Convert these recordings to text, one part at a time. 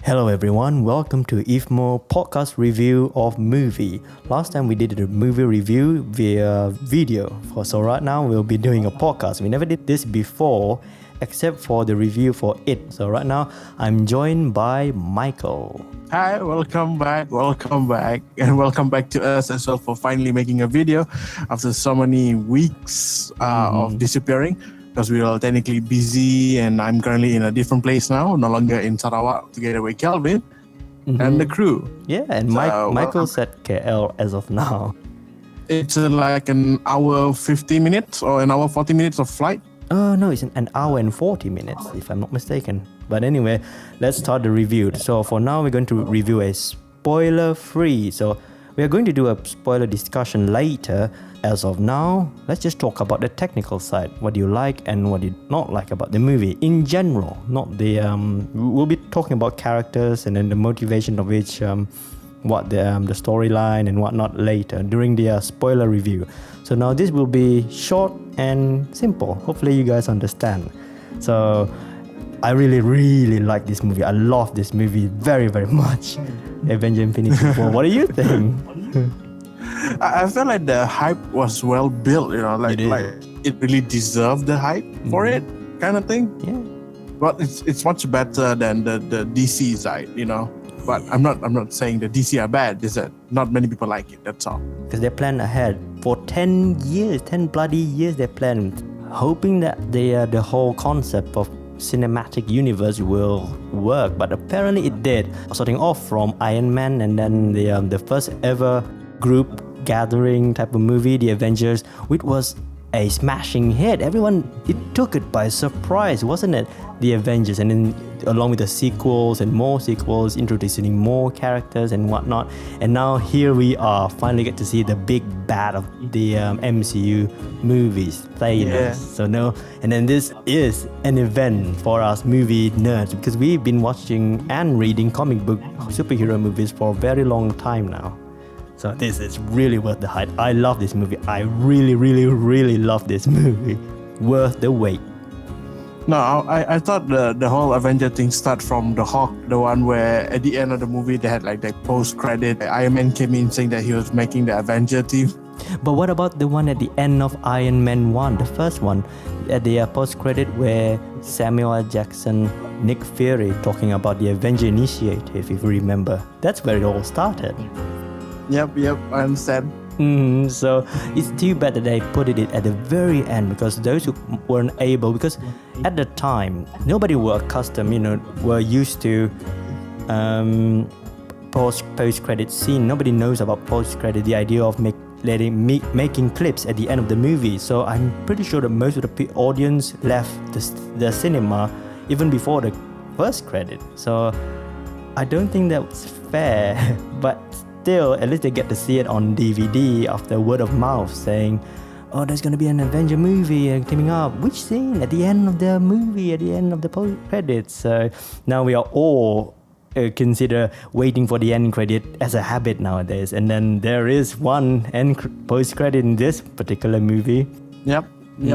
Hello everyone, welcome to IFMO podcast review of movie. Last time we did a movie review via video. So right now we'll be doing a podcast. We never did this before except for the review for it. So right now I'm joined by Michael. Hi, welcome back, and welcome back to us as well for finally making a video after so many weeks of disappearing. Because we are technically busy and I'm currently in a different place now, no longer in Sarawak together with Kelvin and the crew. Yeah, and Michael's at KL as of now. It's like an hour 50 minutes or an hour 40 minutes of flight. No, it's an hour and 40 minutes if I'm not mistaken. But anyway, let's start the review. So for now, we're going to review a spoiler-free. So we are going to do a spoiler discussion later. As of now, let's just talk about the technical side. What do you like and what do you not like about the movie in general? Not the we'll be talking about characters and then the motivation of each, what the storyline and whatnot later during the spoiler review. So now this will be short and simple. Hopefully you guys understand. So I really like this movie. I love this movie very much. Avengers Infinity War. What do you think? I felt like the hype was well built, like it really deserved the hype for it, kind of thing. Yeah. But it's much better than the DC side, But I'm not saying the DC are bad. It's that not many people like it. That's all. Because they planned ahead for 10 bloody years. They planned, hoping that the whole concept of cinematic universe will work. But apparently it did. Starting off from Iron Man and then the first ever group gathering type of movie, the Avengers, which was a smashing hit. It took it by surprise, wasn't it? The Avengers, and then along with the sequels and more sequels, introducing more characters and whatnot. And now here we are, finally get to see the big bad of the MCU movies, Thanos. Yeah. So no, and then this is an event for us movie nerds because we've been watching and reading comic book superhero movies for a very long time now. So this is really worth the hype. I love this movie. I really love this movie. Worth the wait. No, I thought the whole Avenger thing start from the Hawk, the one where at the end of the movie they had like the post-credit. Iron Man came in saying that he was making the Avenger team. But what about the one at the end of Iron Man 1, the first one, at the post-credit where Samuel L. Jackson, Nick Fury talking about the Avenger Initiative, if you remember. That's where it all started. Yep, I understand. So it's too bad that they put it at the very end because those who weren't able, because at the time nobody were accustomed, were used to post-credit scene. Nobody knows about post-credit, the idea of making clips at the end of the movie. So I'm pretty sure that most of the audience left the cinema even before the first credit. So I don't think that's fair, but still, at least they get to see it on DVD after word of mouth saying, oh, there's going to be an Avenger movie coming up. Which scene? At the end of the movie, at the end of the post-credits. So now we are all consider waiting for the end credit as a habit nowadays. And then there is one end post-credit in this particular movie. Yep,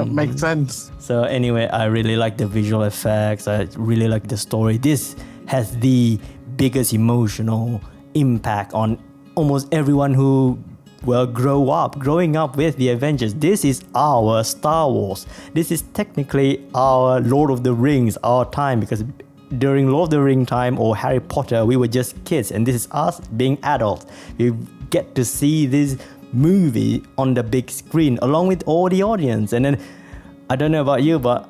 makes sense. So anyway, I really like the visual effects. I really like the story. This has the biggest emotional impact on almost everyone who growing up with the Avengers. This is our Star Wars. This is technically our Lord of the Rings, our time, because during Lord of the Ring time or Harry Potter, we were just kids, and this is us being adults. We get to see this movie on the big screen along with all the audience. And then I don't know about you, but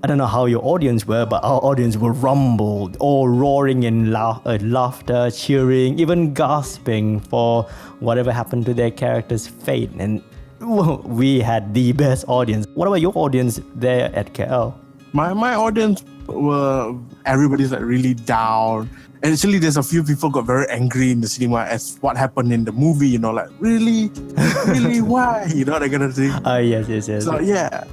I don't know how your audience were, but our audience were rumbled, all roaring in laughter, cheering, even gasping for whatever happened to their character's fate. And we had the best audience. What about your audience there at KL? My audience were, everybody's like really down. And actually, there's a few people got very angry in the cinema as what happened in the movie, like, really, why? That kind of thing. Yes. So, yeah.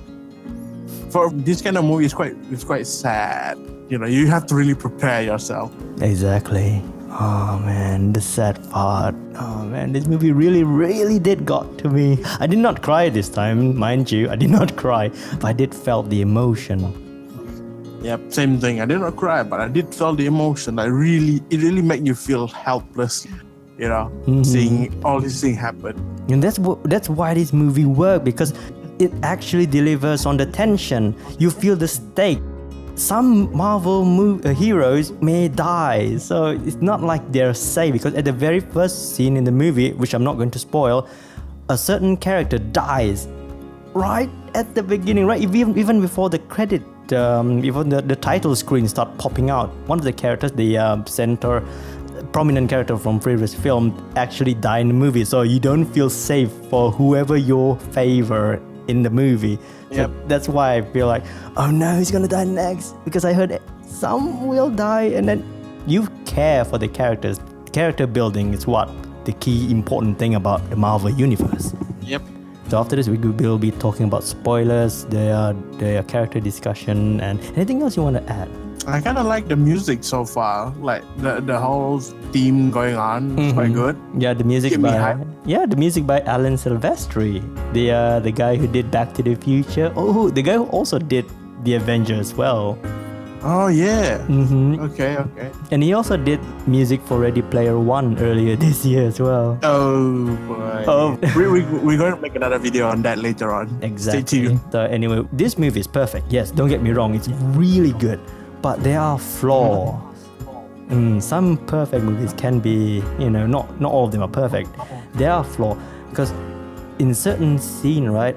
For this kind of movie, it's quite sad. You have to really prepare yourself. Exactly. Oh man, the sad part. Oh man, this movie really did got to me. I did not cry this time, mind you. I did not cry, but I did felt the emotion. Yep, same thing. I did not cry, but I did feel the emotion. It really made you feel helpless, seeing all these things happen. And that's why this movie worked, because it actually delivers on the tension. You feel the stake. Some Marvel heroes may die, so it's not like they're safe, because at the very first scene in the movie, which I'm not going to spoil, a certain character dies right at the beginning, right? Even before the credit, even the title screen start popping out. One of the characters, the center prominent character from previous film, actually died in the movie, so you don't feel safe for whoever your favor in the movie. So that's why I feel like, oh no, he's gonna die next, because I heard some will die, and then you care for the characters. Character building is what the key important thing about the Marvel universe. Yep. So after this, we will be talking about spoilers, the character discussion, and anything else you want to add. I kind of like the music so far. Like the whole theme going on is quite good. Yeah, the music the music by Alan Silvestri, the guy who did Back to the Future. Oh, the guy who also did the Avengers as well. Oh yeah. Okay. And he also did music for Ready Player One earlier this year as well. Oh boy. Oh, we're going to make another video on that later on. Exactly. Stay tuned. So anyway, this movie is perfect. Yes, don't get me wrong, it's really good, but there are flaws. Some perfect movies can be, not all of them are perfect. There are flaws, because in certain scene, right?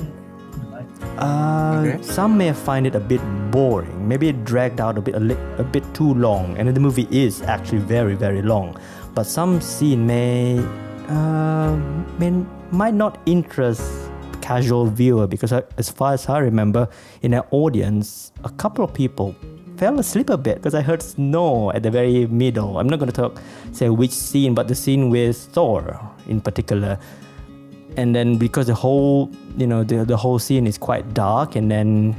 Some may find it a bit boring, maybe it dragged out a bit too long, and the movie is actually very, very long. But some scene might not interest casual viewer, because as far as I remember, in our audience, a couple of people fell asleep a bit because I heard snore at the very middle. I'm not going to say which scene, but the scene with Thor in particular. And then because the whole, the whole scene is quite dark, and then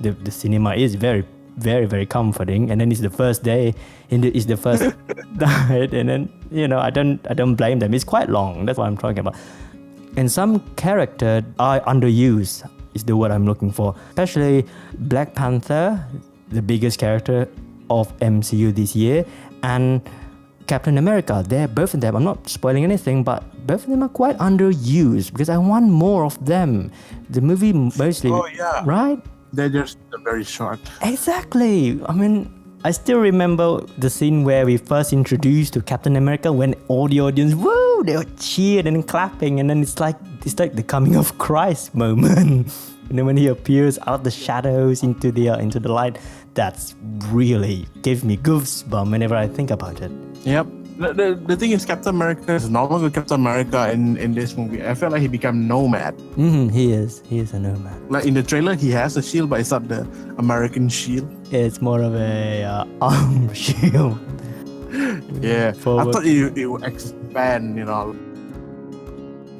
the cinema is very, very, very comforting. And then it's the first day, it's the first night, and then I don't blame them. It's quite long. That's what I'm talking about. And some characters are underused, is the word I'm looking for. Especially Black Panther, the biggest character of MCU this year, and Captain America. Both of them, I'm not spoiling anything, but both of them are quite underused, because I want more of them. The movie mostly, right? They're just very short. Exactly. I mean, I still remember the scene where we first introduced to Captain America, when all the audience, woo, they were cheered and clapping, and then it's like the coming of Christ moment. When he appears out of the shadows into the light, that's really gives me goosebumps whenever I think about it. Yep. The thing is, Captain America is no longer Captain America in this movie. I felt like he became nomad. He is a nomad. Like in the trailer, he has a shield, but it's not the American shield. It's more of a arm shield. Yeah. I thought it would expand,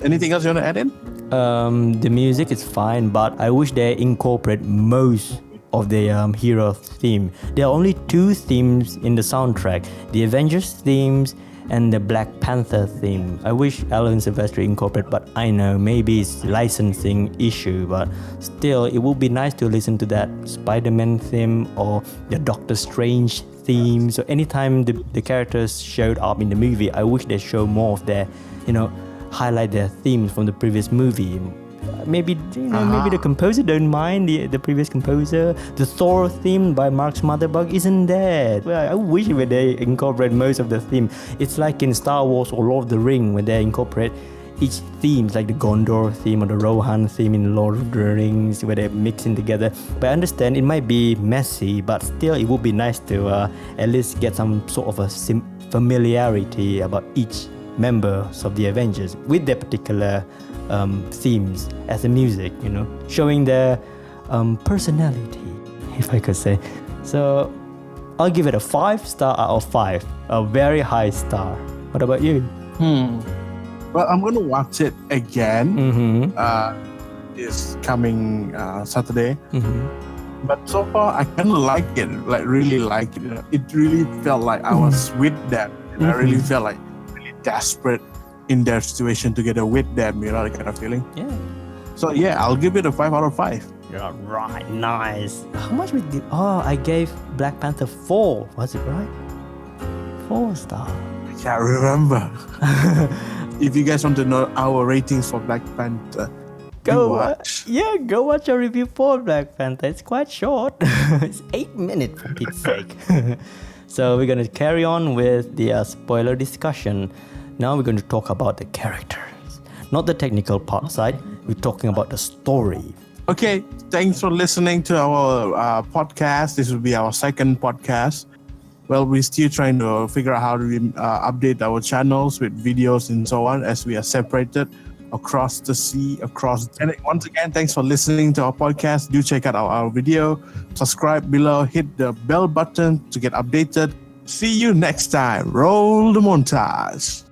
Anything else you want to add in? The music is fine, but I wish they incorporate most of the hero theme. There are only two themes in the soundtrack: the Avengers themes and the Black Panther theme. I wish Alan Silvestri incorporate, but I know maybe it's licensing issue, but still it would be nice to listen to that Spider-Man theme or the Doctor Strange theme. So anytime the characters showed up in the movie, I wish they show more of their, highlight their themes from the previous movie. Maybe maybe the composer don't mind, the previous composer. The Thor theme by Mark Smotherbug isn't there. Well, I wish they incorporate most of the theme. It's like in Star Wars or Lord of the Ring, when they incorporate each theme, like the Gondor theme or the Rohan theme in Lord of the Rings, where they're mixing together. But I understand it might be messy, but still it would be nice to at least get some sort of a familiarity about each members of the Avengers with their particular themes as a music, showing their personality, if I could say. So I'll give it a 5-star out of 5, a very high star. What about you? Well, I'm going to watch it again this coming Saturday. But so far, I kind of like it, like really like it. It really felt like I was with them. I really felt like really desperate in their situation together with them, that kind of feeling. Yeah. So yeah, I'll give it a 5 out of 5. Yeah, right, nice. How much we did? Oh, I gave Black Panther 4. Was it right? 4 star. I can't remember. If you guys want to know our ratings for Black Panther, Go watch. go watch our review for Black Panther. It's quite short. It's 8 minutes for Pete's sake. So we're gonna carry on with the spoiler discussion. Now we're going to talk about the characters, not the technical part side. We're talking about the story. Okay, thanks for listening to our podcast. This will be our second podcast. Well, we're still trying to figure out how to update our channels with videos and so on, as we are separated across the sea, And once again, thanks for listening to our podcast. Do check out our video. Subscribe below. Hit the bell button to get updated. See you next time. Roll the montage.